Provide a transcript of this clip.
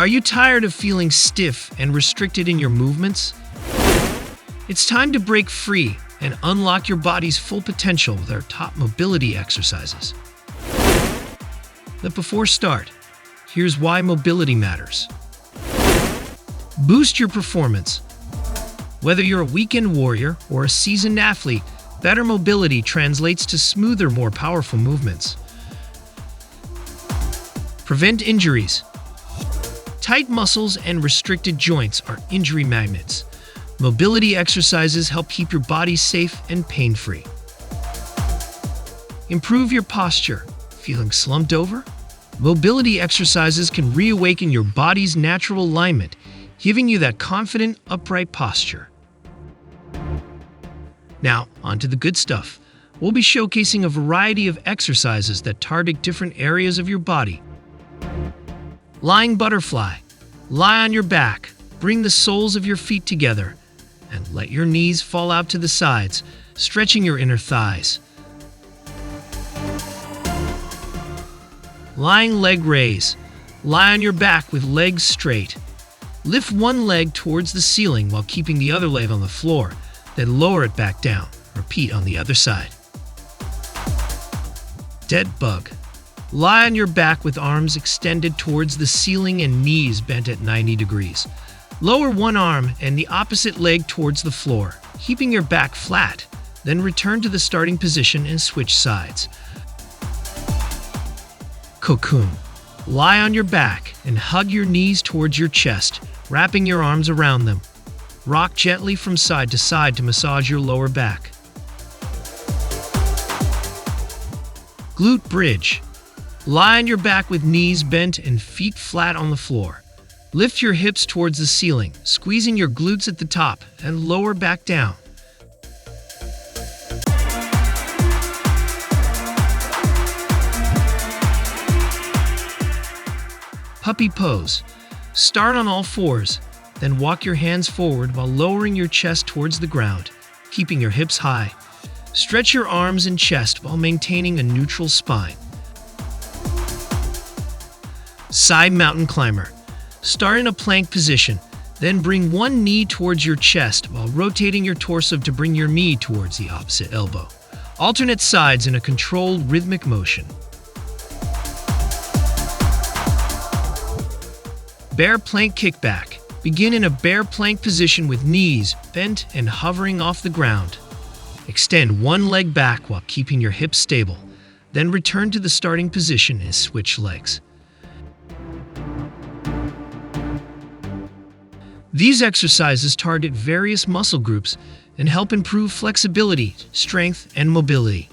Are you tired of feeling stiff and restricted in your movements? It's time to break free and unlock your body's full potential with our top mobility exercises. But before start, here's why mobility matters. Boost your performance. Whether you're a weekend warrior or a seasoned athlete, better mobility translates to smoother, more powerful movements. Prevent injuries. Tight muscles and restricted joints are injury magnets. Mobility exercises help keep your body safe and pain-free. Improve your posture. Feeling slumped over? Mobility exercises can reawaken your body's natural alignment, giving you that confident, upright posture. Now, on to the good stuff. We'll be showcasing a variety of exercises that target different areas of your body. Lying butterfly. Lie on your back, bring the soles of your feet together, and let your knees fall out to the sides, stretching your inner thighs. Lying leg raise. Lie on your back with legs straight. Lift one leg towards the ceiling while keeping the other leg on the floor, then lower it back down. Repeat on the other side. Dead bug. Lie on your back with arms extended towards the ceiling and knees bent at 90 degrees. Lower one arm and the opposite leg towards the floor, keeping your back flat. Then return to the starting position and switch sides. Cocoon. Lie on your back and hug your knees towards your chest, wrapping your arms around them. Rock gently from side to side to massage your lower back. Glute bridge. Lie on your back with knees bent and feet flat on the floor. Lift your hips towards the ceiling, squeezing your glutes at the top and lower back down. Puppy pose. Start on all fours, then walk your hands forward while lowering your chest towards the ground, keeping your hips high. Stretch your arms and chest while maintaining a neutral spine. Side mountain climber. Start in a plank position, then bring one knee towards your chest while rotating your torso to bring your knee towards the opposite elbow. Alternate sides in a controlled rhythmic motion. Bear plank kickback. Begin in a bear plank position with knees bent and hovering off the ground. Extend one leg back while keeping your hips stable. Then return to the starting position and switch legs. These exercises target various muscle groups and help improve flexibility, strength, and mobility.